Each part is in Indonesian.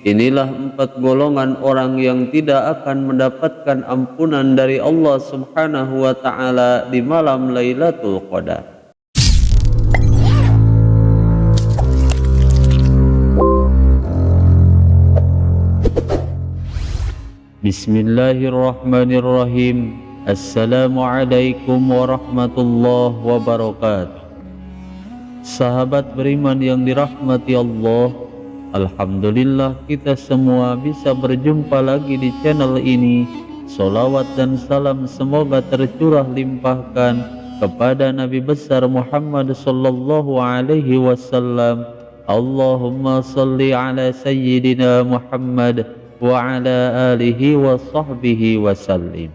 inilah 4 golongan orang yang tidak akan mendapatkan ampunan dari Allah Subhanahu wa ta'ala di malam Lailatul Qadar. Bismillahirrahmanirrahim. Assalamualaikum warahmatullahi wabarakatuh. Sahabat beriman yang dirahmati Allah, alhamdulillah kita semua bisa berjumpa lagi di channel ini. Salawat dan salam semoga tercurah limpahkan kepada Nabi besar Muhammad sallallahu alaihi wasallam. Allahumma salli ala sayyidina Muhammad wa ala alihi wa sahbihi wasallim.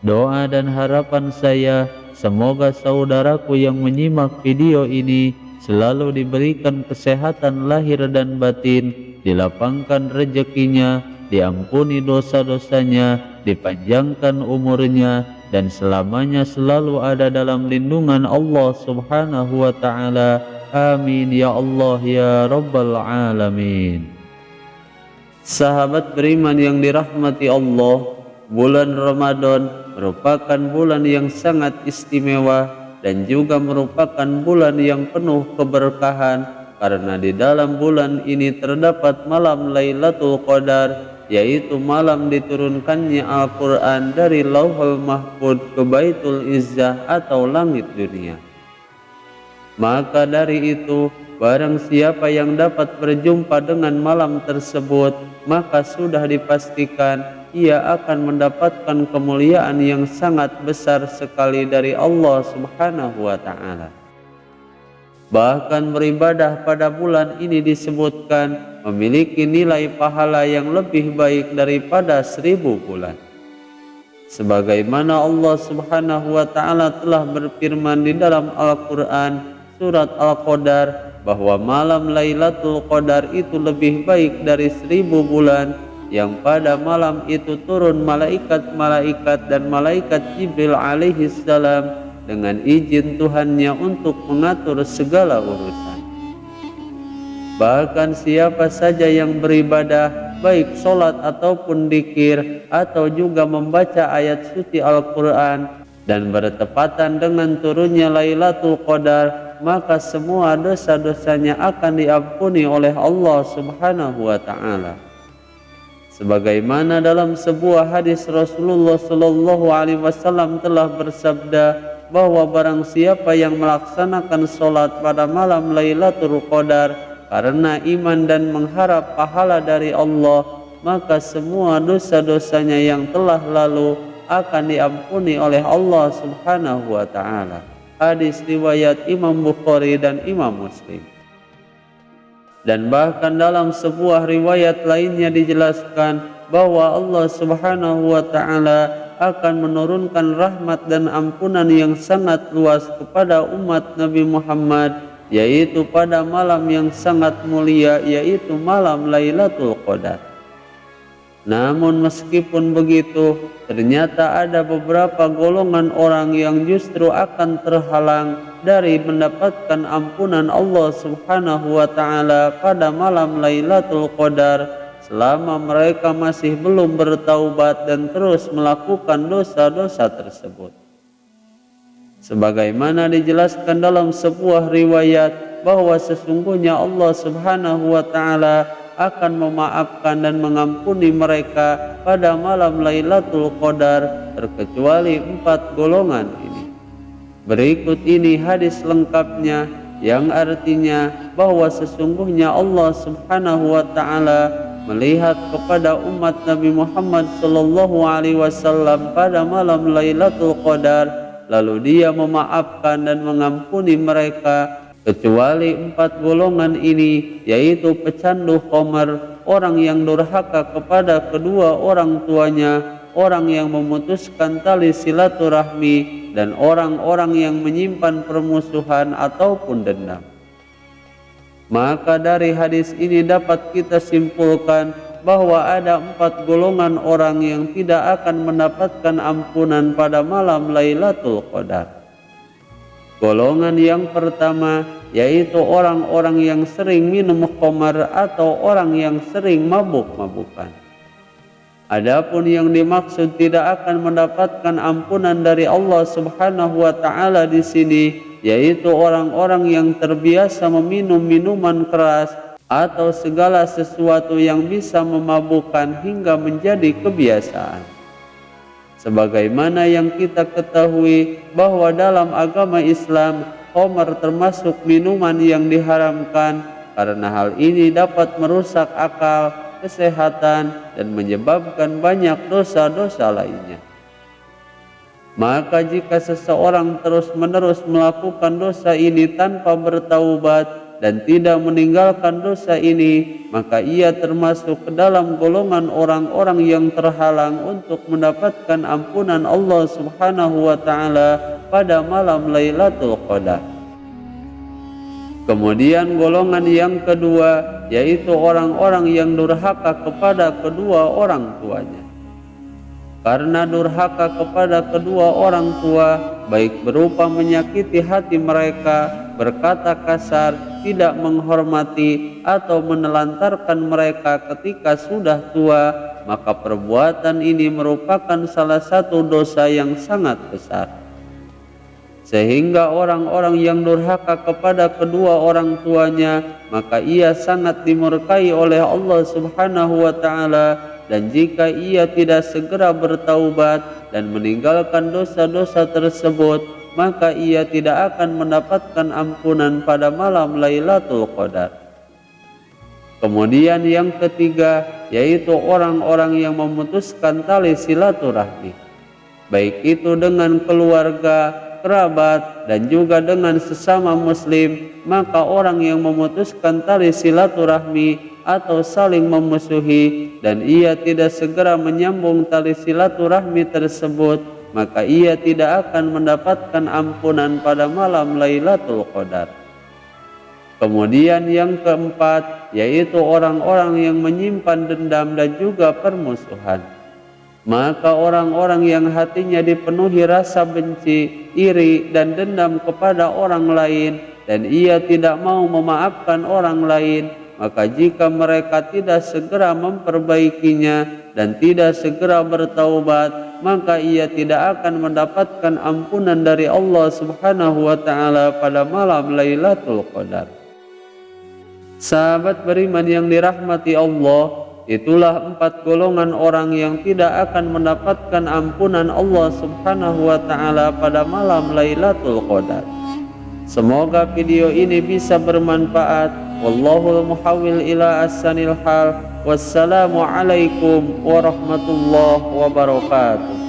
Doa dan harapan saya, semoga saudaraku yang menyimak video ini selalu diberikan kesehatan lahir dan batin, dilapangkan rezekinya, diampuni dosa-dosanya, dipanjangkan umurnya, dan selamanya selalu ada dalam lindungan Allah Subhanahu wa ta'ala. Amin ya Allah ya Rabbal Alamin. Sahabat beriman yang dirahmati Allah, bulan Ramadan merupakan bulan yang sangat istimewa dan juga merupakan bulan yang penuh keberkahan, karena di dalam bulan ini terdapat malam Lailatul Qadar, yaitu malam diturunkannya Al-Quran dari Lauhul Mahfuz ke Baitul Izzah atau langit dunia. Maka dari itu, barang siapa yang dapat berjumpa dengan malam tersebut, maka sudah dipastikan ia akan mendapatkan kemuliaan yang sangat besar sekali dari Allah Subhanahu wa ta'ala. Bahkan beribadah pada bulan ini disebutkan memiliki nilai pahala yang lebih baik daripada 1000 bulan. Sebagaimana Allah Subhanahu wa ta'ala telah berfirman di dalam Al-Quran surat Al-Qadar bahwa malam Lailatul Qadar itu lebih baik dari 1000 bulan, yang pada malam itu turun malaikat-malaikat dan malaikat Jibril alaihi salam dengan izin Tuhannya untuk mengatur segala urusan. Bahkan siapa saja yang beribadah, baik sholat ataupun dzikir, atau juga membaca ayat suci Al-Quran dan bertepatan dengan turunnya Lailatul Qadar, maka semua dosa-dosanya akan diampuni oleh Allah Subhanahu wa ta'ala. Sebagaimana dalam sebuah hadis Rasulullah sallallahu alaihi wasallam telah bersabda bahwa barang siapa yang melaksanakan sholat pada malam Lailatul Qadar karena iman dan mengharap pahala dari Allah, maka semua dosa-dosanya yang telah lalu akan diampuni oleh Allah Subhanahu wa ta'ala. Hadis riwayat Imam Bukhari dan Imam Muslim. Dan bahkan dalam sebuah riwayat lainnya dijelaskan bahwa Allah Subhanahu wa ta'ala akan menurunkan rahmat dan ampunan yang sangat luas kepada umat Nabi Muhammad, yaitu pada malam yang sangat mulia, yaitu malam Lailatul Qadar. Namun meskipun begitu, ternyata ada beberapa golongan orang yang justru akan terhalang dari mendapatkan ampunan Allah Subhanahu wa ta'ala pada malam Lailatul Qadar selama mereka masih belum bertaubat dan terus melakukan dosa-dosa tersebut. Sebagaimana dijelaskan dalam sebuah riwayat bahwa sesungguhnya Allah Subhanahu wa ta'ala akan memaafkan dan mengampuni mereka pada malam Lailatul Qadar, terkecuali 4 golongan ini. Berikut ini hadis lengkapnya, yang artinya bahwa sesungguhnya Allah Subhanahu wa ta'ala melihat kepada umat Nabi Muhammad sallallahu alaihi wasallam pada malam Lailatul Qadar, lalu Dia memaafkan dan mengampuni mereka, kecuali 4 golongan ini, yaitu pecandu khamar, orang yang durhaka kepada kedua orang tuanya, orang yang memutuskan tali silaturahmi, dan orang-orang yang menyimpan permusuhan ataupun dendam. Maka dari hadis ini dapat kita simpulkan bahwa ada 4 golongan orang yang tidak akan mendapatkan ampunan pada malam Lailatul Qadar. Golongan yang pertama yaitu orang-orang yang sering minum khamar atau orang yang sering mabuk-mabukan. Adapun yang dimaksud tidak akan mendapatkan ampunan dari Allah Subhanahu wa taala di sini, yaitu orang-orang yang terbiasa meminum minuman keras atau segala sesuatu yang bisa memabukkan hingga menjadi kebiasaan. Sebagaimana yang kita ketahui bahwa dalam agama Islam, khamar termasuk minuman yang diharamkan karena hal ini dapat merusak akal, kesehatan, dan menyebabkan banyak dosa-dosa lainnya. Maka jika seseorang terus-menerus melakukan dosa ini tanpa bertaubat dan tidak meninggalkan dosa ini, maka ia termasuk ke dalam golongan orang-orang yang terhalang untuk mendapatkan ampunan Allah Subhanahu wa taala pada malam Lailatul Qadar. Kemudian golongan yang kedua, yaitu orang-orang yang durhaka kepada kedua orang tuanya. Karena durhaka kepada kedua orang tua, baik berupa menyakiti hati mereka, berkata kasar, tidak menghormati, atau menelantarkan mereka ketika sudah tua, maka perbuatan ini merupakan salah satu dosa yang sangat besar. Sehingga orang-orang yang durhaka kepada kedua orang tuanya, maka ia sangat dimurkai oleh Allah Subhanahu wa taala. Dan jika ia tidak segera bertaubat dan meninggalkan dosa-dosa tersebut, maka ia tidak akan mendapatkan ampunan pada malam Lailatul Qadar. Kemudian yang ketiga, yaitu orang-orang yang memutuskan tali silaturahmi, baik itu dengan keluarga, kerabat, dan juga dengan sesama muslim. Maka orang yang memutuskan tali silaturahmi atau saling memusuhi dan ia tidak segera menyambung tali silaturahmi tersebut, maka ia tidak akan mendapatkan ampunan pada malam Lailatul Qadar. Kemudian yang keempat, yaitu orang-orang yang menyimpan dendam dan juga permusuhan. Maka orang-orang yang hatinya dipenuhi rasa benci, iri, dan dendam kepada orang lain, dan ia tidak mau memaafkan orang lain, maka jika mereka tidak segera memperbaikinya dan tidak segera bertaubat, maka ia tidak akan mendapatkan ampunan dari Allah Subhanahu wa taala pada malam Lailatul Qadar. Sahabat beriman yang dirahmati Allah, itulah 4 golongan orang yang tidak akan mendapatkan ampunan Allah Subhanahu wa taala pada malam Lailatul Qadar. Semoga video ini bisa bermanfaat. Wallahul muhawwil ila ahsanil hal. Wassalamu alaikum warahmatullahi wabarakatuh.